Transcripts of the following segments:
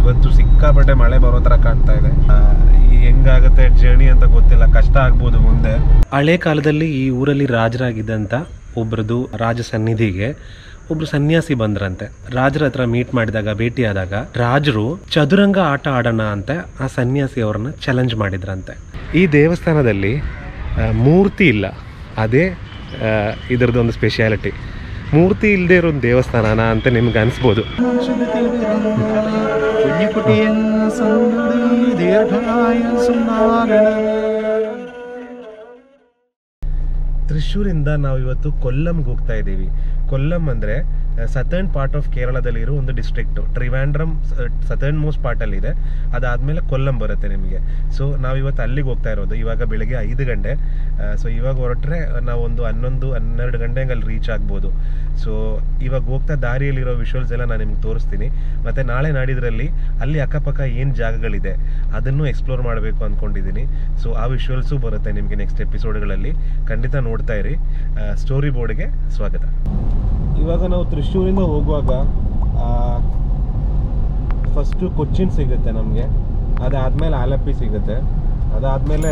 ಇವತ್ತು ಸಿಕ್ಕಾಪಟ್ಟೆ ಮಳೆ ಬರೋ ಥರ ಕಾಣ್ತಾ ಇದೆ. ಹೆಂಗಾಗುತ್ತೆ ಜರ್ನಿ ಅಂತ ಗೊತ್ತಿಲ್ಲ, ಕಷ್ಟ ಆಗ್ಬೋದು ಮುಂದೆ. ಹಳೆ ಕಾಲದಲ್ಲಿ ಈ ಊರಲ್ಲಿ ರಾಜರಾಗಿದ್ದಂಥ ಒಬ್ರದ್ದು ರಾಜ ಸನ್ನಿಧಿಗೆ ಒಬ್ರು ಸನ್ಯಾಸಿ ಬಂದ್ರಂತೆ. ರಾಜರ ಹತ್ರ ಮೀಟ್ ಮಾಡಿದಾಗ, ಭೇಟಿಯಾದಾಗ ರಾಜರು ಚದುರಂಗ ಆಟ ಆಡೋಣ ಅಂತ ಆ ಸನ್ಯಾಸಿ ಅವ್ರನ್ನ ಚಾಲೆಂಜ್ ಮಾಡಿದ್ರಂತೆ. ಈ ದೇವಸ್ಥಾನದಲ್ಲಿ ಮೂರ್ತಿ ಇಲ್ಲ, ಅದೇ ಇದರದ್ದು ಒಂದು ಸ್ಪೆಷಾಲಿಟಿ. ಮೂರ್ತಿ ಇಲ್ಲದೆ ಇರೋ ಒಂದು ದೇವಸ್ಥಾನನ ಅಂತ ನಿಮ್ಗೆ ಅನಿಸ್ಬೋದು. ತ್ರಿಶೂರಿಂದ ನಾವು ಇವತ್ತು ಕೊಲ್ಲಂಗೆ ಹೋಗ್ತಾ ಇದ್ದೀವಿ. ಕೊಲ್ಲಂ ಅಂದರೆ ಸದರ್ನ್ ಪಾರ್ಟ್ ಆಫ್ ಕೇರಳದಲ್ಲಿರೋ ಒಂದು ಡಿಸ್ಟ್ರಿಕ್ಟು. ಟ್ರಿವಾಂಡ್ರಮ್ ಸದರ್ನ್ ಮೋಸ್ಟ್ ಪಾರ್ಟಲ್ಲಿದೆ, ಅದಾದಮೇಲೆ ಕೊಲ್ಲಂ ಬರುತ್ತೆ ನಿಮಗೆ. ಸೊ ನಾವಿವತ್ತು ಅಲ್ಲಿಗೆ ಹೋಗ್ತಾ ಇರೋದು. ಇವಾಗ ಬೆಳಿಗ್ಗೆ 5 ಗಂಟೆ. ಸೊ ಇವಾಗ ಹೊರಟ್ರೆ ನಾವೊಂದು 11-12 ಗಂಟೆಗೆ ಅಲ್ಲಿ ರೀಚ್ ಆಗ್ಬೋದು. ಸೊ ಇವಾಗ ಹೋಗ್ತಾ ದಾರಿಯಲ್ಲಿರೋ ವಿಷುವಲ್ಸ್ ಎಲ್ಲ ನಾನು ನಿಮ್ಗೆ ತೋರಿಸ್ತೀನಿ. ಮತ್ತು ನಾಳೆ ನಾಡಿದ್ರಲ್ಲಿ ಅಲ್ಲಿ ಅಕ್ಕಪಕ್ಕ ಏನು ಜಾಗಗಳಿದೆ ಅದನ್ನು ಎಕ್ಸ್ಪ್ಲೋರ್ ಮಾಡಬೇಕು ಅಂದ್ಕೊಂಡಿದ್ದೀನಿ. ಸೊ ಆ ವಿಷುವಲ್ಸು ಬರುತ್ತೆ ನಿಮಗೆ ನೆಕ್ಸ್ಟ್ ಎಪಿಸೋಡ್ಗಳಲ್ಲಿ. ಖಂಡಿತ ನೋಡ್ತಾ ಇರಿ. ಸ್ಟೋರಿ ಬೋರ್ಡ್ಗೆ ಸ್ವಾಗತ. ಇವಾಗ ನಾವು ತ್ರಿಶೂರಿಂದ ಹೋಗುವಾಗ ಫಸ್ಟು ಕೊಚ್ಚಿನ್ ಸಿಗುತ್ತೆ ನಮಗೆ, ಅದಾದಮೇಲೆ ಆಲಪ್ಪಿ ಸಿಗುತ್ತೆ, ಅದಾದಮೇಲೆ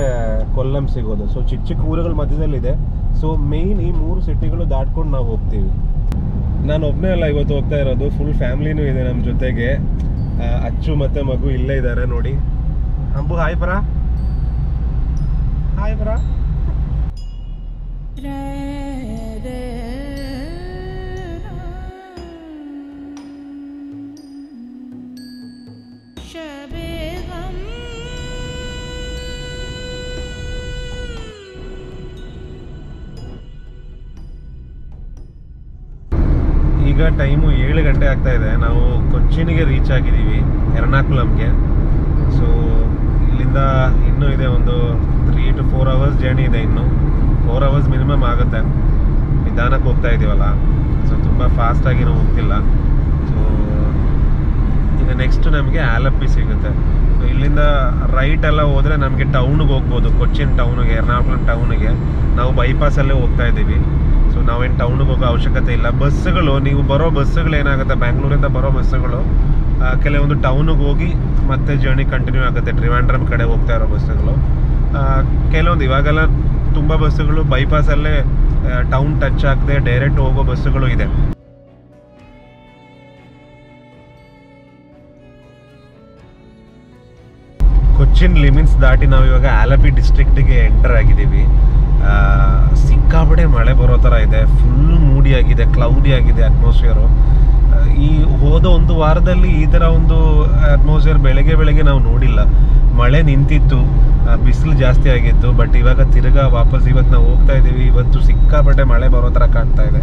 ಕೊಲ್ಲಂ ಸಿಗೋದು. ಸೊ ಚಿಕ್ಕ ಚಿಕ್ಕ ಊರುಗಳ ಮಧ್ಯದಲ್ಲಿದೆ. ಸೊ ಮೇಯ್ನ್ ಈ 3 ಸಿಟಿಗಳು ದಾಟ್ಕೊಂಡು ನಾವು ಹೋಗ್ತೀವಿ. ನಾನು ಒಬ್ಬನೇ ಅಲ್ಲ ಇವತ್ತು ಹೋಗ್ತಾ ಇರೋದು, ಫುಲ್ ಫ್ಯಾಮ್ಲಿನೂ ಇದೆ ನಮ್ಮ ಜೊತೆಗೆ. ಅಚ್ಚು ಮತ್ತು ಮಗು ಇಲ್ಲೇ ಇದ್ದಾರೆ ನೋಡಿ. ಅಂಬು ಹಾಯ್ ಬರ, ಹಾಯ್ ಬರ. ಈಗ ಟೈಮು 7 ಗಂಟೆ ಆಗ್ತಾ ಇದೆ. ನಾವು ಕೊಚ್ಚಿನಿಗೆ ರೀಚ್ ಆಗಿದ್ದೀವಿ, ಎರ್ನಾಕುಲಂಗೆ. ಸೊ ಇಲ್ಲಿಂದ ಇನ್ನೂ ಇದೆ ಒಂದು 3 to 4 hours ಜರ್ನಿ ಇದೆ. ಇನ್ನು 4 hours ಮಿನಿಮಮ್ ಆಗುತ್ತೆ. ನಿಧಾನಕ್ಕೆ ಹೋಗ್ತಾ ಇದ್ದೀವಲ್ಲ, ಸೊ ತುಂಬ ಫಾಸ್ಟಾಗಿನೂ ಹೋಗ್ತಿಲ್ಲ. ಸೊ ಈಗ ನೆಕ್ಸ್ಟ್ ನಮಗೆ ಆಲಪ್ಪಿ ಸಿಗುತ್ತೆ. ಸೊ ಇಲ್ಲಿಂದ ರೈಟ್ ಎಲ್ಲ ಹೋದರೆ ನಮಗೆ ಟೌನಿಗೆ ಹೋಗ್ಬೋದು, ಕೊಚ್ಚಿನ್ ಟೌನಿಗೆ, ಎರ್ನಾಕುಲಂ ಟೌನಿಗೆ. ನಾವು ಬೈಪಾಸಲ್ಲೇ ಹೋಗ್ತಾ ಇದ್ದೀವಿ. ಸೊ ನಾವೇನು ಟೌನಿಗೆ ಹೋಗೋ ಅವಶ್ಯಕತೆ ಇಲ್ಲ. ಬಸ್ಸುಗಳು, ನೀವು ಬರೋ ಬಸ್ಸುಗಳು ಏನಾಗುತ್ತೆ, ಬ್ಯಾಂಗ್ಳೂರಿಂದ ಬರೋ ಬಸ್ಸುಗಳು ಕೆಲವೊಂದು ಟೌನಿಗೆ ಹೋಗಿ ಮತ್ತೆ ಜರ್ನಿ ಕಂಟಿನ್ಯೂ ಆಗುತ್ತೆ. ಟ್ರಿವಾಂಡ್ರಮ್ ಕಡೆ ಹೋಗ್ತಾ ಇರೋ ಬಸ್ಸುಗಳು ಕೆಲವೊಂದು, ಇವಾಗೆಲ್ಲ ತುಂಬ ಬಸ್ಸುಗಳು ಬೈಪಾಸಲ್ಲೇ ಟೌನ್ ಟಚ್ ಆಗದೆ ಡೈರೆಕ್ಟ್ ಹೋಗೋ ಬಸ್ಸುಗಳು ಇದೆ. ಕೊಚ್ಚಿನ್ ಲಿಮಿಟ್ಸ್ ದಾಟಿ ನಾವು ಇವಾಗ ಆಲಪ್ಪಿ ಡಿಸ್ಟ್ರಿಕ್ಟಿಗೆ ಎಂಟರ್ ಆಗಿದ್ದೀವಿ. ಸಿಕ್ಕಾಪಟ್ಟೆ ಮಳೆ ಬರೋ ಥರ ಇದೆ, ಫುಲ್ ಮೂಡಿ ಆಗಿದೆ, ಕ್ಲೌಡಿ ಆಗಿದೆ ಅಟ್ಮಾಸ್ಫಿಯರು. ಈ ಹೋದ 1 ವಾರದಲ್ಲಿ ಈ ಥರ ಒಂದು ಅಟ್ಮಾಸ್ಫಿಯರ್ ಬೆಳಗ್ಗೆ ನಾವು ನೋಡಿಲ್ಲ. ಮಳೆ ನಿಂತಿತ್ತು, ಬಿಸಿಲು ಜಾಸ್ತಿ ಆಗಿತ್ತು. ಬಟ್ ಇವಾಗ ತಿರ್ಗಾ ವಾಪಸ್ ಇವತ್ತು ನಾವು ಹೋಗ್ತಾ ಇದ್ದೀವಿ. ಇವತ್ತು ಸಿಕ್ಕಾಪಟ್ಟೆ ಮಳೆ ಬರೋ ಥರ ಕಾಣ್ತಾ ಇದೆ.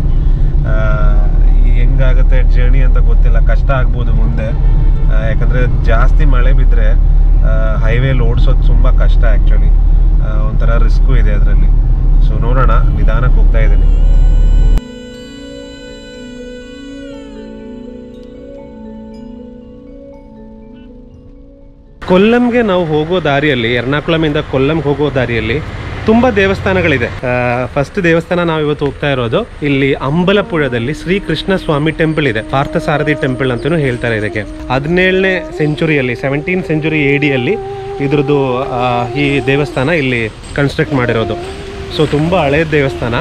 ಹೆಂಗಾಗುತ್ತೆ ಜರ್ನಿ ಅಂತ ಗೊತ್ತಿಲ್ಲ, ಕಷ್ಟ ಆಗ್ಬೋದು ಮುಂದೆ. ಯಾಕಂದರೆ ಜಾಸ್ತಿ ಮಳೆ ಬಿದ್ದರೆ ಹೈವೇಲಿ ಓಡಿಸೋದು ತುಂಬ ಕಷ್ಟ. ಆ್ಯಕ್ಚುಲಿ ಒಂಥರ ರಿಸ್ಕು ಇದೆ ಅದರಲ್ಲಿ. ಸೊ ನೋಡೋಣ, ನಿಧಾನಕ್ಕೆ ಹೋಗ್ತಾ ಇದ್ದೀನಿ. ಕೊಲ್ಲಂಗೆ ನಾವು ಹೋಗೋ ದಾರಿಯಲ್ಲಿ, ಎರ್ನಾಕುಲಮಿಂದ ಕೊಲ್ಲಂಗೆ ಹೋಗೋ ದಾರಿಯಲ್ಲಿ ತುಂಬ ದೇವಸ್ಥಾನಗಳಿದೆ. ಫಸ್ಟ್ ದೇವಸ್ಥಾನ ನಾವು ಇವತ್ತು ಹೋಗ್ತಾ ಇರೋದು ಇಲ್ಲಿ ಅಂಬಲಪುರದಲ್ಲಿ ಶ್ರೀ ಕೃಷ್ಣ ಸ್ವಾಮಿ ಟೆಂಪಲ್ ಇದೆ. ಪಾರ್ಥಸಾರಥಿ ಟೆಂಪಲ್ ಅಂತಲೂ ಹೇಳ್ತಾರೆ ಇದಕ್ಕೆ. 17ನೇ ಸೆಂಚುರಿಯಲ್ಲಿ, 17th century AD ಇದ್ರದ್ದು ಈ ದೇವಸ್ಥಾನ ಇಲ್ಲಿ ಕನ್ಸ್ಟ್ರಕ್ಟ್ ಮಾಡಿರೋದು. ಸೊ ತುಂಬ ಹಳೆಯ ದೇವಸ್ಥಾನ,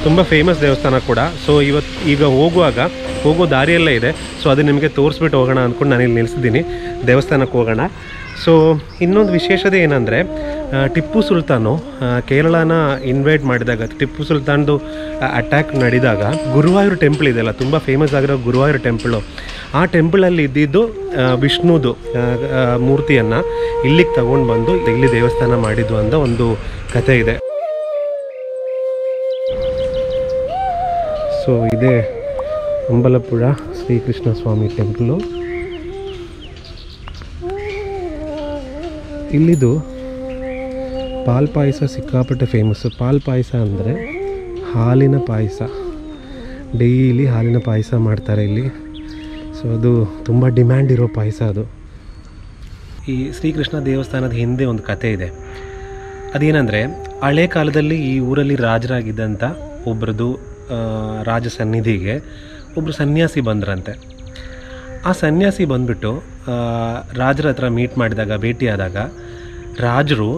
ತುಂಬ ಫೇಮಸ್ ದೇವಸ್ಥಾನ ಕೂಡ. ಸೊ ಈಗ ಹೋಗೋ ದಾರಿಯಲ್ಲೇ ಇದೆ. ಸೊ ಅದು ನಿಮಗೆ ತೋರಿಸ್ಬಿಟ್ಟು ಹೋಗೋಣ ಅಂದ್ಕೊಂಡು ನಾನು ಇಲ್ಲಿ ನಿಲ್ಲಿಸಿದ್ದೀನಿ. ದೇವಸ್ಥಾನಕ್ಕೆ ಹೋಗೋಣ. ಸೊ ಇನ್ನೊಂದು ವಿಶೇಷತೆ ಏನಂದರೆ, ಟಿಪ್ಪು ಸುಲ್ತಾನು ಕೇರಳನ ಇನ್ವೈಟ್ ಮಾಡಿದಾಗ, ಟಿಪ್ಪು ಸುಲ್ತಾನ್ದು ಅಟ್ಯಾಕ್ ನಡೆದಾಗ ಗುರುವಾಯೂರು ಟೆಂಪಲ್ ಇದೆಯಲ್ಲ, ತುಂಬ ಫೇಮಸ್ ಆಗಿರೋ ಗುರುವಾಯೂರು ಟೆಂಪಲು, ಆ ಟೆಂಪಲಲ್ಲಿ ಇದ್ದಿದ್ದು ವಿಷ್ಣುದು ಮೂರ್ತಿಯನ್ನು ಇಲ್ಲಿಗೆ ತಗೊಂಡು ಬಂದು ಇಲ್ಲಿ ದೇವಸ್ಥಾನ ಮಾಡಿದ್ದು ಅಂತ ಒಂದು ಕಥೆ ಇದೆ. ಸೊ ಇದೇ ಅಂಬಲಪುರ ಶ್ರೀಕೃಷ್ಣ ಸ್ವಾಮಿ ಟೆಂಪಲು. ಇಲ್ಲಿದು ಪಾಲ್ ಪಾಯಸ ಸಿಕ್ಕಾಪಟ್ಟೆ ಫೇಮಸ್ಸು. ಪಾಲ್ ಪಾಯಸ ಅಂದರೆ ಹಾಲಿನ ಪಾಯಸ, ಡೈಲಿ ಹಾಲಿನ ಪಾಯಸ ಮಾಡ್ತಾರೆ ಇಲ್ಲಿ. ಸೊ ಅದು ತುಂಬ ಡಿಮ್ಯಾಂಡ್ ಇರೋ ಪಾಯಸ ಅದು. ಈ ಶ್ರೀಕೃಷ್ಣ ದೇವಸ್ಥಾನದ ಹಿಂದೆ ಒಂದು ಕತೆ ಇದೆ. ಅದೇನೆಂದರೆ, ಹಳೆ ಕಾಲದಲ್ಲಿ ಈ ಊರಲ್ಲಿ ರಾಜರಾಗಿದ್ದಂಥ ಒಬ್ಬರದು ರಾಜ ಸನ್ನಿಧಿಗೆ ಒಬ್ಬರು ಸನ್ಯಾಸಿ ಬಂದ್ರಂತೆ. ಆ ಸನ್ಯಾಸಿ ಬಂದ್ಬಿಟ್ಟು ರಾಜರ ಹತ್ರ ಮೀಟ್ ಮಾಡಿದಾಗ, ಭೇಟಿಯಾದಾಗ ರಾಜರು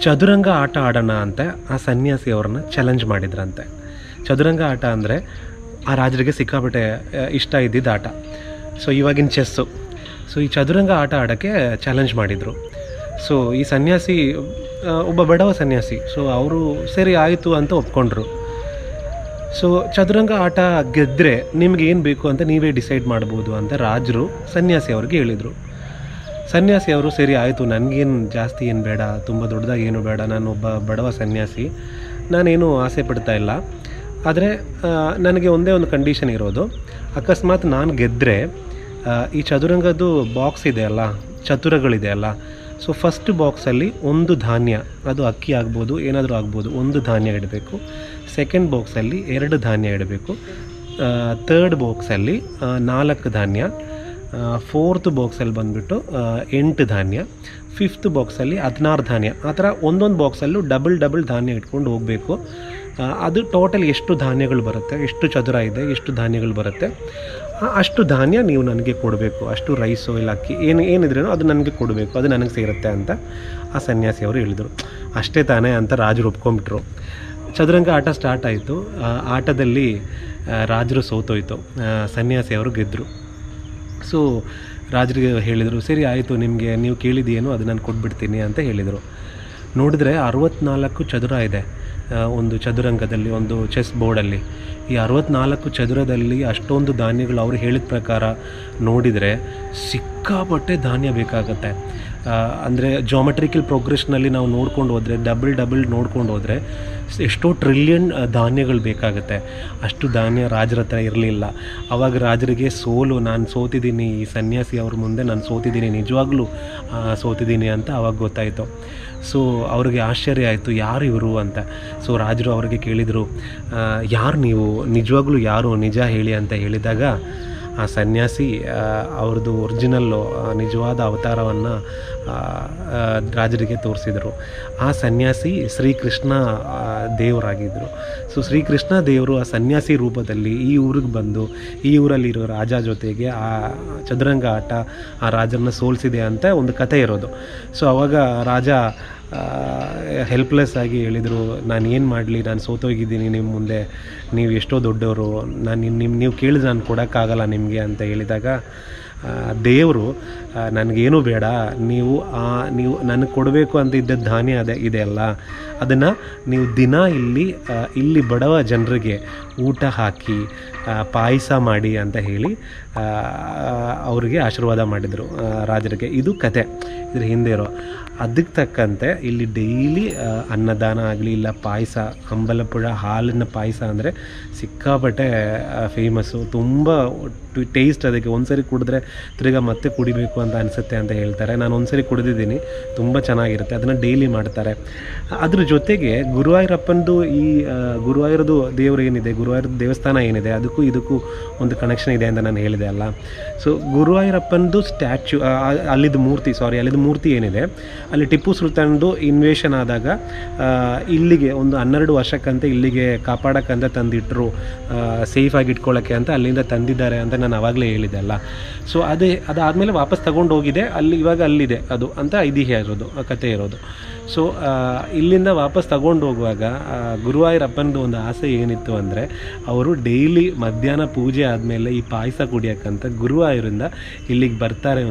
ಚದುರಂಗ ಆಟ ಆಡೋಣ ಅಂತ ಆ ಸನ್ಯಾಸಿ ಅವ್ರನ್ನ ಚಾಲೆಂಜ್ ಮಾಡಿದ್ರಂತೆ. ಚದುರಂಗ ಆಟ ಅಂದರೆ ಆ ರಾಜರಿಗೆ ಸಿಕ್ಕಾಪಟ್ಟೆ ಇಷ್ಟ ಇದ್ದಿದ್ದ ಆಟ. ಸೊ ಇವಾಗಿನ ಚೆಸ್ಸು. ಸೊ ಈ ಚದುರಂಗ ಆಟ ಆಡೋಕ್ಕೆ ಚಾಲೆಂಜ್ ಮಾಡಿದರು. ಸೊ ಈ ಸನ್ಯಾಸಿ ಒಬ್ಬ ಬಡವ ಸನ್ಯಾಸಿ. ಸೊ ಅವರು ಸರಿ ಆಯಿತು ಅಂತ ಒಪ್ಕೊಂಡ್ರು. ಸೊ ಚದುರಂಗ ಆಟ ಗೆದ್ದರೆ ನಿಮ್ಗೆ ಏನು ಬೇಕು ಅಂತ ನೀವೇ ಡಿಸೈಡ್ ಮಾಡ್ಬೋದು ಅಂತ ರಾಜರು ಸನ್ಯಾಸಿ ಅವ್ರಿಗೆ ಹೇಳಿದರು. ಸನ್ಯಾಸಿ ಅವರು ಸರಿ ಆಯಿತು, ನನಗೇನು ಜಾಸ್ತಿ ಏನು ಬೇಡ, ತುಂಬ ದೊಡ್ಡದಾಗಿ ಏನು ಬೇಡ, ನಾನು ಒಬ್ಬ ಬಡವ ಸನ್ಯಾಸಿ, ನಾನೇನು ಆಸೆ ಪಡ್ತಾ ಇಲ್ಲ. ಆದರೆ ನನಗೆ ಒಂದೇ ಒಂದು ಕಂಡೀಷನ್ ಇರೋದು, ಅಕಸ್ಮಾತ್ ನಾನು ಗೆದ್ದರೆ ಈ ಚದುರಂಗದ್ದು ಬಾಕ್ಸ್ ಇದೆಯಲ್ಲ, ಚತುರಗಳಿದೆಯಲ್ಲ, ಸೊ ಫಸ್ಟ್ ಬಾಕ್ಸಲ್ಲಿ ಒಂದು ಧಾನ್ಯ, ಅದು ಅಕ್ಕಿ ಆಗ್ಬೋದು, ಏನಾದರೂ ಆಗ್ಬೋದು, ಒಂದು ಧಾನ್ಯ ಇಡಬೇಕು. ಸೆಕೆಂಡ್ ಬಾಕ್ಸಲ್ಲಿ 2 ಧಾನ್ಯ ಇಡಬೇಕು. ಥರ್ಡ್ ಬಾಕ್ಸಲ್ಲಿ 4 ಧಾನ್ಯ. ಫೋರ್ತ್ ಬಾಕ್ಸಲ್ಲಿ ಬಂದುಬಿಟ್ಟು 8 ಧಾನ್ಯ. ಫಿಫ್ತ್ ಬಾಕ್ಸಲ್ಲಿ 16 ಧಾನ್ಯ. ಆ ಥರ ಒಂದೊಂದು ಬಾಕ್ಸಲ್ಲೂ ಡಬಲ್ ಧಾನ್ಯ ಇಟ್ಕೊಂಡು ಹೋಗಬೇಕು. ಅದು ಟೋಟಲ್ ಎಷ್ಟು ಧಾನ್ಯಗಳು ಬರುತ್ತೆ, ಎಷ್ಟು ಚದುರ ಇದೆ, ಎಷ್ಟು ಧಾನ್ಯಗಳು ಬರುತ್ತೆ, ಅಷ್ಟು ಧಾನ್ಯ ನೀವು ನನಗೆ ಕೊಡಬೇಕು. ಅಷ್ಟು ರೈಸು ಇಲ್ಲ ಅಕ್ಕಿ ಏನಿದ್ರೇನೋ ಅದು ನನಗೆ ಕೊಡಬೇಕು, ಅದು ನನಗೆ ಸೇರುತ್ತೆ ಅಂತ ಆ ಸನ್ಯಾಸಿ ಅವರು ಹೇಳಿದರು. ಅಷ್ಟೇ ತಾನೇ ಅಂತ ರಾಜರು ಒಪ್ಕೊಂಡ್ಬಿಟ್ರು. ಚದುರಂಗ ಆಟ ಸ್ಟಾರ್ಟ್ ಆಯಿತು. ಆಟದಲ್ಲಿ ರಾಜರು ಸೋತೋಯ್ತು, ಸನ್ಯಾಸಿ ಅವರು ಗೆದ್ದರು. ಸೊ ರಾಜರಿಗೆ ಹೇಳಿದರು, ಸರಿ ಆಯಿತು, ನಿಮಗೆ ನೀವು ಕೇಳಿದ್ದೇನು ಅದು ನಾನು ಕೊಟ್ಬಿಡ್ತೀನಿ ಅಂತ ಹೇಳಿದರು. ನೋಡಿದ್ರೆ 64 ಚದುರ ಇದೆ ಒಂದು ಚದುರಂಗದಲ್ಲಿ, ಒಂದು ಚೆಸ್ ಬೋರ್ಡಲ್ಲಿ. ಈ 64 ಚದುರದಲ್ಲಿ ಅಷ್ಟೊಂದು ಧಾನ್ಯಗಳು ಅವರು ಹೇಳಿದ ಪ್ರಕಾರ ನೋಡಿದರೆ ಸಿಕ್ಕಾಪಟ್ಟೆ ಧಾನ್ಯ ಬೇಕಾಗತ್ತೆ. ಅಂದರೆ ಜಾಮೆಟ್ರಿಕಲ್ ಪ್ರೋಗ್ರೆಷನಲ್ಲಿ ನಾವು ನೋಡ್ಕೊಂಡು ಹೋದರೆ, ಡಬಲ್ ನೋಡ್ಕೊಂಡು ಹೋದರೆ ಎಷ್ಟೋ ಟ್ರಿಲಿಯನ್ ಧಾನ್ಯಗಳು ಬೇಕಾಗುತ್ತೆ. ಅಷ್ಟು ಧಾನ್ಯ ರಾಜರ ಹತ್ರ ಇರಲಿಲ್ಲ. ಆವಾಗ ರಾಜರಿಗೆ ಸೋಲು, ನಾನು ಸೋತಿದ್ದೀನಿ, ಈ ಸನ್ಯಾಸಿ ಅವ್ರ ಮುಂದೆ ನಾನು ಸೋತಿದ್ದೀನಿ, ನಿಜವಾಗ್ಲೂ ಸೋತಿದ್ದೀನಿ ಅಂತ ಆವಾಗ ಗೊತ್ತಾಯಿತು. ಸೊ ಅವ್ರಿಗೆ ಆಶ್ಚರ್ಯ ಆಯಿತು, ಯಾರು ಇವರು ಅಂತ. ಸೊ ರಾಜರು ಅವರಿಗೆ ಕೇಳಿದರು, ಯಾರು ನೀವು, ನಿಜವಾಗ್ಲೂ ಯಾರು, ನಿಜ ಹೇಳಿ ಅಂತ ಹೇಳಿದಾಗ ಆ ಸನ್ಯಾಸಿ ಅವ್ರದ್ದು ಒರಿಜಿನಲ್ಲು ನಿಜವಾದ ಅವತಾರವನ್ನು ರಾಜರಿಗೆ ತೋರಿಸಿದರು. ಆ ಸನ್ಯಾಸಿ ಶ್ರೀಕೃಷ್ಣ ದೇವರಾಗಿದ್ದರು. ಸೊ ಶ್ರೀಕೃಷ್ಣ ದೇವರು ಆ ಸನ್ಯಾಸಿ ರೂಪದಲ್ಲಿ ಈ ಊರಿಗೆ ಬಂದು ಈ ಊರಲ್ಲಿರೋ ರಾಜ ಜೊತೆಗೆ ಆ ಚದುರಂಗ ಆಟ ಆ ರಾಜರನ್ನ ಸೋಲಿಸಿದೆ ಅಂತ ಒಂದು ಕಥೆ ಇರೋದು. ಸೊ ಅವಾಗ ರಾಜ ಹೆಲ್ಪ್ಲೆಸ್ ಆಗಿ ಹೇಳಿದರು, ನಾನು ಏನು ಮಾಡಲಿ, ನಾನು ಸೋತೋಗಿದ್ದೀನಿ ನಿಮ್ಮ ಮುಂದೆ, ನೀವು ಎಷ್ಟೋ ದೊಡ್ಡವರು, ನೀವು ಕೇಳಿದ್ರೆ ನಾನು ಕೊಡೋಕ್ಕಾಗಲ್ಲ ನಿಮಗೆ ಅಂತ ಹೇಳಿದಾಗ ದೇವರು, ನನಗೇನು ಬೇಡ, ನೀವು ನನಗೆ ಕೊಡಬೇಕು ಅಂತ ಇದ್ದ ಧಾನ್ಯ ಇದೆಯಲ್ಲ, ಅದನ್ನು ನೀವು ದಿನ ಇಲ್ಲಿ ಬಡವ ಜನರಿಗೆ ಊಟ ಹಾಕಿ ಪಾಯಸ ಮಾಡಿ ಅಂತ ಹೇಳಿ ಅವರಿಗೆ ಆಶೀರ್ವಾದ ಮಾಡಿದರು ರಾಜರಿಗೆ. ಇದು ಕತೆ, ಇದ್ರ ಹಿಂದೆ ಇರೋ. ಅದಕ್ಕೆ ತಕ್ಕಂತೆ ಇಲ್ಲಿ ಡೈಲಿ ಅನ್ನದಾನ ಆಗಲಿ, ಇಲ್ಲ ಪಾಯಸ, ಅಂಬಲಪುಳ ಹಾಲಿನ ಪಾಯಸ ಅಂದರೆ ಸಿಕ್ಕಾಪಟ್ಟೆ ಫೇಮಸ್ಸು. ತುಂಬ ಟೇಸ್ಟ್ ಅದಕ್ಕೆ. ಒಂದ್ಸರಿ ಕುಡಿದ್ರೆ ತಿರ್ಗಾ ಮತ್ತೆ ಕುಡಿಬೇಕು ಅಂತ ಅನಿಸುತ್ತೆ ಅಂತ ಹೇಳ್ತಾರೆ. ನಾನು ಒಂದ್ಸರಿ ಕುಡಿದಿದ್ದೀನಿ, ತುಂಬ ಚೆನ್ನಾಗಿರುತ್ತೆ. ಅದನ್ನು ಡೈಲಿ ಮಾಡ್ತಾರೆ. ಅದ್ರ ಜೊತೆಗೆ ಗುರುವಾಯೂರಪ್ಪನದು, ಈ ಗುರುವಾಯೂರದು ದೇವರು ಏನಿದೆ, ಗುರುವಾಯೂರದ ದೇವಸ್ಥಾನ ಏನಿದೆ, ಅದಕ್ಕೂ ಇದಕ್ಕೂ ಒಂದು ಕನೆಕ್ಷನ್ ಇದೆ ಅಂತ ನಾನು ಹೇಳಿದೆ ಅಲ್ಲ. ಸೊ ಗುರುವಾಯೂರಪ್ಪನದು ಸ್ಟ್ಯಾಚ್ಯೂ, ಅಲ್ಲಿದ್ದು ಮೂರ್ತಿ ಏನಿದೆ, ಅಲ್ಲಿ ಟಿಪ್ಪು ಸುಲ್ತಾನ್ದು ಇನ್ವೇಷನ್ ಆದಾಗ ಇಲ್ಲಿಗೆ ಒಂದು 12 ವರ್ಷಕ್ಕಂತ ಇಲ್ಲಿಗೆ ಕಾಪಾಡೋಕ್ಕಂತ ತಂದಿಟ್ಟರು, ಸೇಫಾಗಿ ಇಟ್ಕೊಳ್ಳೋಕ್ಕೆ ಅಂತ ಅಲ್ಲಿಂದ ತಂದಿದ್ದಾರೆ ಅಂತ ನಾನು ಆವಾಗಲೇ ಹೇಳಿದೆ ಅಲ್ಲ. ಸೊ ಅದಾದಮೇಲೆ ವಾಪಸ್ ತಗೊಂಡು ಹೋಗಿದೆ, ಇವಾಗ ಅಲ್ಲಿದೆ ಅದು ಅಂತ ಐತಿಹ್ಯ ಇರೋದು, ಕತೆ ಇರೋದು. ಸೊ ಇಲ್ಲಿಂದ ವಾಪಸ್ ತಗೊಂಡು ಹೋಗುವಾಗ ಗುರುವಾಯೂರಪ್ಪನದು ಒಂದು ಆಸೆ ಏನಿತ್ತು ಅಂದರೆ, ಅವರು ಡೈಲಿ ಮಧ್ಯಾಹ್ನ ಪೂಜೆ ಆದಮೇಲೆ ಈ ಪಾಯಸ ಕುಡಿಯೋಕ್ಕಂತ ಗುರುವಾಯೂರಿಂದ ಇಲ್ಲಿಗೆ ಬರ್ತಾರೆ,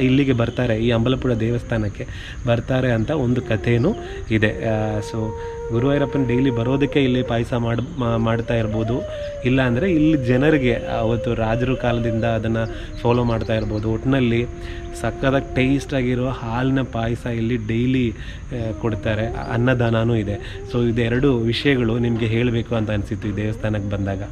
ಇಲ್ಲಿಗೆ ಬರ್ತಾರೆ, ಈ ಅಂಬಲಪುಳ ದೇವಸ್ಥಾನಕ್ಕೆ ಬರ್ತಾರೆ ಅಂತ ಒಂದು ಕಥೆನೂ ಇದೆ. ಸೊ ಗುರುವಾಯೂರಪ್ಪನ ಡೈಲಿ ಬರೋದಕ್ಕೆ ಇಲ್ಲಿ ಪಾಯಸ ಮಾಡ್ತಾ ಇರ್ಬೋದು, ಇಲ್ಲ ಅಂದರೆ ಇಲ್ಲಿ ಜನರಿಗೆ ಅವತ್ತು ರಾಜರು ಕಾಲದಿಂದ ಅದನ್ನು ಫಾಲೋ ಮಾಡ್ತಾ ಇರ್ಬೋದು. ಒಟ್ಟಿನಲ್ಲಿ ಸಕ್ಕತ್ತಾಗಿ ಟೇಸ್ಟಾಗಿರೋ ಹಾಲಿನ ಪಾಯಸ ಇಲ್ಲಿ ಡೈಲಿ ಕೊಡ್ತಾರೆ, ಅನ್ನದಾನವೂ ಇದೆ. ಸೊ ಇದೆರಡು ವಿಷಯಗಳು ನಿಮಗೆ ಹೇಳಬೇಕು ಅಂತ ಅನಿಸಿತ್ತು ಈ ದೇವಸ್ಥಾನಕ್ಕೆ ಬಂದಾಗ.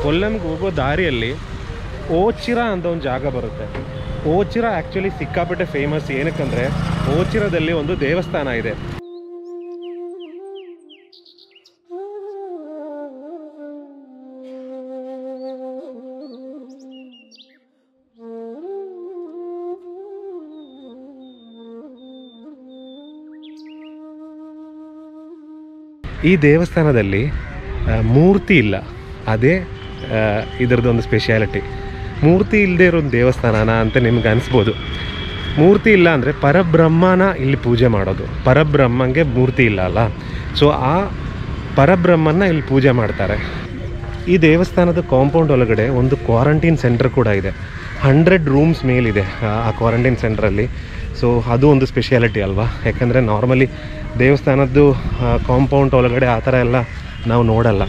ಕೊಲ್ಲಂಗೆ ಹೋಗೋ ದಾರಿಯಲ್ಲಿ ಓಚಿರ ಅಂತ ಒಂದು ಜಾಗ ಬರುತ್ತೆ. ಓಚಿರ ಆ್ಯಕ್ಚುಲಿ ಸಿಕ್ಕಾಪಟ್ಟೆ ಫೇಮಸ್. ಏನಕ್ಕಂದರೆ ಓಚಿರದಲ್ಲಿ ಒಂದು ದೇವಸ್ಥಾನ ಇದೆ. ಈ ದೇವಸ್ಥಾನದಲ್ಲಿ ಮೂರ್ತಿ ಇಲ್ಲ, ಅದೇ ಇದರದ್ದೊಂದು ಸ್ಪೆಷಾಲಿಟಿ. ಮೂರ್ತಿ ಇಲ್ಲದೆ ಇರೋ ಒಂದು ದೇವಸ್ಥಾನನ ಅಂತ ನಿಮ್ಗೆ ಅನಿಸ್ಬೋದು. ಮೂರ್ತಿ ಇಲ್ಲ ಅಂದರೆ ಪರಬ್ರಹ್ಮನ ಇಲ್ಲಿ ಪೂಜೆ ಮಾಡೋದು. ಪರಬ್ರಹ್ಮಂಗೆ ಮೂರ್ತಿ ಇಲ್ಲ ಅಲ್ಲ, ಸೊ ಆ ಪರಬ್ರಹ್ಮನ ಇಲ್ಲಿ ಪೂಜೆ ಮಾಡ್ತಾರೆ. ಈ ದೇವಸ್ಥಾನದ ಕಾಂಪೌಂಡ್ ಒಳಗಡೆ ಒಂದು ಕ್ವಾರಂಟೈನ್ ಸೆಂಟರ್ ಕೂಡ ಇದೆ. 100 ರೂಮ್ಸ್ ಮೇಲಿದೆ ಆ ಕ್ವಾರಂಟೈನ್ ಸೆಂಟ್ರಲ್ಲಿ. ಸೊ ಅದು ಒಂದು ಸ್ಪೆಷಾಲಿಟಿ ಅಲ್ವಾ. ಯಾಕಂದರೆ ನಾರ್ಮಲಿ ದೇವಸ್ಥಾನದ್ದು ಕಾಂಪೌಂಡ್ ಒಳಗಡೆ ಆ ಥರ ಎಲ್ಲ ನಾವು ನೋಡಲ್ಲ.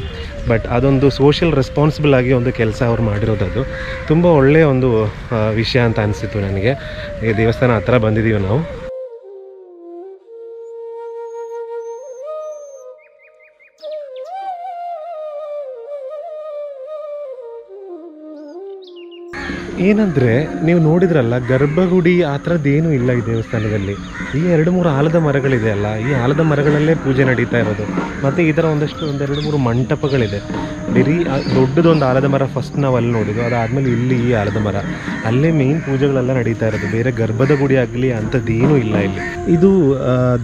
ಬಟ್ ಅದೊಂದು ಸೋಷಿಯಲ್ ರೆಸ್ಪಾನ್ಸಿಬಲ್ ಆಗಿ ಒಂದು ಕೆಲಸ ಅವ್ರು ಮಾಡಿರೋದು ತುಂಬ ಒಳ್ಳೆಯ ಒಂದು ವಿಷಯ ಅಂತ ಅನಿಸಿತು ನನಗೆ. ಈ ದೇವಸ್ಥಾನ ಹತ್ರ ಬಂದಿದ್ದೀವಿ ನಾವು. ಏನಂದರೆ ನೀವು ನೋಡಿದ್ರಲ್ಲ, ಗರ್ಭಗುಡಿ ಆ ಥರದ್ದೇನೂ ಇಲ್ಲ ಈ ದೇವಸ್ಥಾನದಲ್ಲಿ. ಈ 2-3 ಆಲದ ಮರಗಳಿದೆ ಅಲ್ಲ, ಈ ಆಲದ ಮರಗಳಲ್ಲೇ ಪೂಜೆ ನಡೀತಾ ಇರೋದು. ಮತ್ತು ಈ ಥರ ಒಂದು 2-3 ಮಂಟಪಗಳಿದೆ. ಬರೀ ದೊಡ್ಡದೊಂದು ಆಲದ ಮರ ಫಸ್ಟ್ ನಾವು ಅಲ್ಲಿ ನೋಡಿದ್ದು, ಅದಾದಮೇಲೆ ಇಲ್ಲಿ ಈ ಆಲದ ಮರ, ಅಲ್ಲೇ ಮೇಯ್ನ್ ಪೂಜೆಗಳೆಲ್ಲ ನಡೀತಾ ಇರೋದು. ಬೇರೆ ಗರ್ಭದ ಗುಡಿ ಆಗಲಿ ಅಂಥದ್ದೇನೂ ಇಲ್ಲ ಇಲ್ಲಿ. ಇದು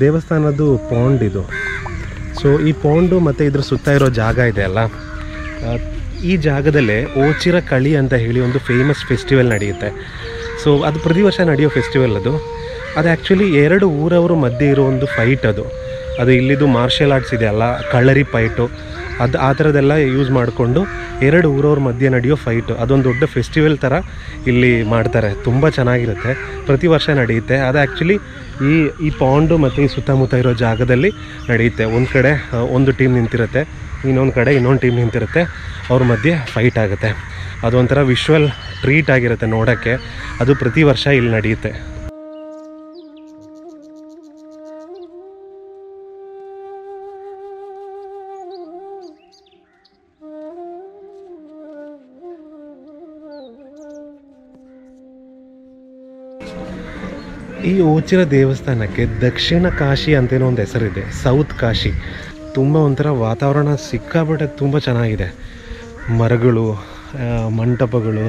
ದೇವಸ್ಥಾನದ್ದು ಪಾಂಡ್ ಇದು. ಸೊ ಈ ಪಾಂಡು ಮತ್ತು ಇದ್ರ ಸುತ್ತ ಇರೋ ಜಾಗ ಇದೆ ಅಲ್ಲ, ಈ ಜಾಗದಲ್ಲೇ ಓಚಿರ ಕಳಿ ಅಂತ ಹೇಳಿ ಒಂದು ಫೇಮಸ್ ಫೆಸ್ಟಿವಲ್ ನಡೆಯುತ್ತೆ. ಸೊ ಅದು ಪ್ರತಿ ವರ್ಷ ನಡೆಯೋ ಫೆಸ್ಟಿವಲ್ ಅದು ಆ್ಯಕ್ಚುಲಿ 2 ಊರವರು ಮಧ್ಯೆ ಇರೋ ಒಂದು ಫೈಟ್ ಅದು ಇಲ್ಲಿದು ಮಾರ್ಷಲ್ ಆರ್ಟ್ಸ್ ಇದೆ ಅಲ್ಲ, ಕಳ್ಳರಿ ಫೈಟು, ಅದು ಆ ಥರದ್ದೆಲ್ಲ ಯೂಸ್ ಮಾಡಿಕೊಂಡು 2 ಊರವ್ರ ಮಧ್ಯೆ ನಡೆಯೋ ಫೈಟು. ಅದೊಂದು ದೊಡ್ಡ ಫೆಸ್ಟಿವಲ್ ಥರ ಇಲ್ಲಿ ಮಾಡ್ತಾರೆ. ತುಂಬ ಚೆನ್ನಾಗಿರುತ್ತೆ, ಪ್ರತಿ ವರ್ಷ ನಡೆಯುತ್ತೆ. ಅದು ಆ್ಯಕ್ಚುಲಿ ಈ ಪಾಂಡು ಮತ್ತು ಈ ಸುತ್ತಮುತ್ತ ಇರೋ ಜಾಗದಲ್ಲಿ ನಡೆಯುತ್ತೆ. ಒಂದು ಕಡೆ ಒಂದು ಟೀಮ್ ನಿಂತಿರುತ್ತೆ, ಇನ್ನೊಂದು ಕಡೆ ಇನ್ನೊಂದು ಟೀಮ್ ನಿಂತಿರುತ್ತೆ, ಅವ್ರ ಮಧ್ಯೆ ಫೈಟ್ ಆಗುತ್ತೆ. ಅದೊಂಥರ ವಿಶ್ವಲ್ ಟ್ರೀಟ್ ಆಗಿರುತ್ತೆ ನೋಡೋಕ್ಕೆ. ಅದು ಪ್ರತಿ ವರ್ಷ ಇಲ್ಲಿ ನಡೆಯುತ್ತೆ. ಈ ಓಚಿರ ದೇವಸ್ಥಾನಕ್ಕೆ ದಕ್ಷಿಣ ಕಾಶಿ ಅಂತೇನೋ ಒಂದು ಹೆಸರಿದೆ, ಸೌತ್ ಕಾಶಿ. ತುಂಬ ಒಂಥರ ವಾತಾವರಣ ಸಿಕ್ಕಾಪಟ್ಟೆ ತುಂಬ ಚೆನ್ನಾಗಿದೆ. ಮರಗಳು, ಮಂಟಪಗಳು,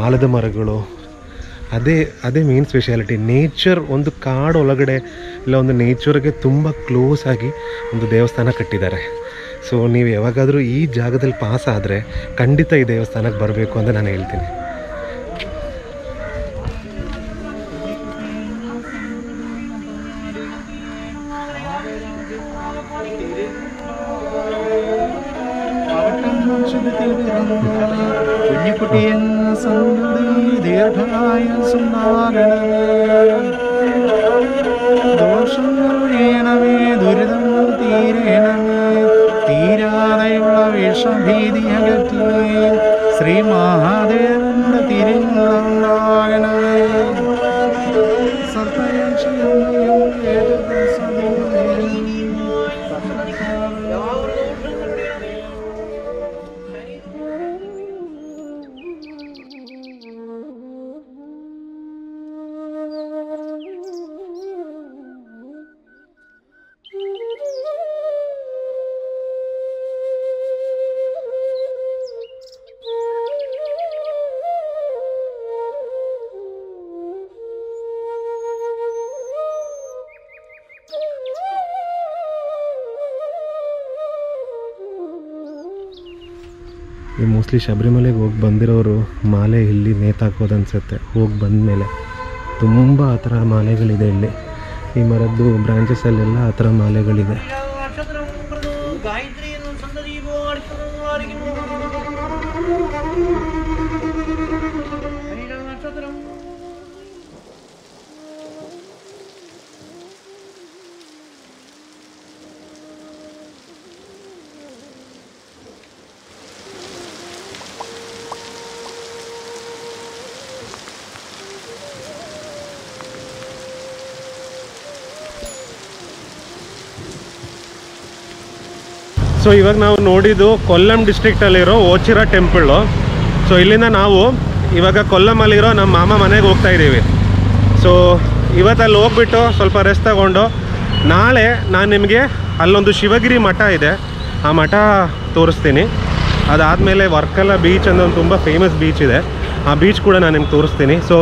ಆಲದ ಮರಗಳು, ಅದೇ ಮೇನ್ ಸ್ಪೆಷಾಲಿಟಿ. ನೇಚರ್, ಒಂದು ಕಾಡು ಒಳಗಡೆ ಇಲ್ಲ ಒಂದು ನೇಚರ್ಗೆ ತುಂಬ ಕ್ಲೋಸ್ ಆಗಿ ಒಂದು ದೇವಸ್ಥಾನ ಕಟ್ಟಿದ್ದಾರೆ. ಸೊ ನೀವು ಯಾವಾಗಾದರೂ ಈ ಜಾಗದಲ್ಲಿ ಪಾಸ್ ಆದರೆ ಖಂಡಿತ ಈ ದೇವಸ್ಥಾನಕ್ಕೆ ಬರಬೇಕು ಅಂತ ನಾನು ಹೇಳ್ತೀನಿ. കുഞ്ഞിക്കുട്ടിയൻ സന്തതി ദീർഘായ ദോഷങ്ങൾ വീണമേ, ദുരിതങ്ങൾ തീരണമേ, തീരാതെയുള്ള വിഷഭീതി അകറ്റമേ, ശ്രീ മഹാദേവന്റെ തിരുങ്ങളുണ്ടാകണമേ. ಈ ಮೋಸ್ಟ್ಲಿ ಶಬರಿಮಲೆಗೆ ಹೋಗಿ ಬಂದಿರೋರು ಮಾಲೆ ಇಲ್ಲಿ ನೇತಾಕೋದು ಅನಿಸುತ್ತೆ. ಹೋಗಿ ಬಂದಮೇಲೆ ತುಂಬ ಆ ಥರ ಮಾಲೆಗಳಿದೆ ಇಲ್ಲಿ. ಈ ಮರದ್ದು ಬ್ರಾಂಚಸಲ್ಲೆಲ್ಲ ಆ ಥರ ಮಾಲೆಗಳಿದೆ. ಸೊ ಇವಾಗ ನಾವು ನೋಡಿದ್ದು ಕೊಲ್ಲಂ ಡಿಸ್ಟ್ರಿಕ್ಟಲ್ಲಿರೋ ಓಚಿರಾ ಟೆಂಪಲ್ಲು. ಸೊ ಇಲ್ಲಿಂದ ನಾವು ಇವಾಗ ಕೊಲ್ಲಮಲ್ಲಿರೋ ನಮ್ಮ ಮಾಮ ಮನೆಗೆ ಹೋಗ್ತಾ ಇದ್ದೀವಿ. ಸೊ ಇವತ್ತಲ್ಲಿ ಹೋಗ್ಬಿಟ್ಟು ಸ್ವಲ್ಪ ರೆಸ್ಟ್ ತಗೊಂಡು ನಾಳೆ ನಾನು ನಿಮಗೆ ಅಲ್ಲೊಂದು ಶಿವಗಿರಿ ಮಠ ಇದೆ, ಆ ಮಠ ತೋರಿಸ್ತೀನಿ. ಅದಾದಮೇಲೆ ವರ್ಕಲ ಬೀಚ್ ಅನ್ನೋ ಒಂದು ತುಂಬ ಫೇಮಸ್ ಬೀಚ್ ಇದೆ, ಆ ಬೀಚ್ ಕೂಡ ನಾನು ನಿಮ್ಗೆ ತೋರಿಸ್ತೀನಿ. ಸೊ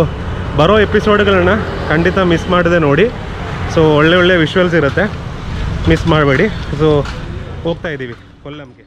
ಬರೋ ಎಪಿಸೋಡ್ಗಳನ್ನ ಖಂಡಿತ ಮಿಸ್ ಮಾಡದೆ ನೋಡಿ. ಸೊ ಒಳ್ಳೆ ವಿಶ್ವಲ್ಸ್ ಇರುತ್ತೆ, ಮಿಸ್ ಮಾಡಬೇಡಿ. ಸೊ ಹೋಗ್ತಾ ಇದ್ದೀವಿ ಕೊಲ್ಲಂಗೆ.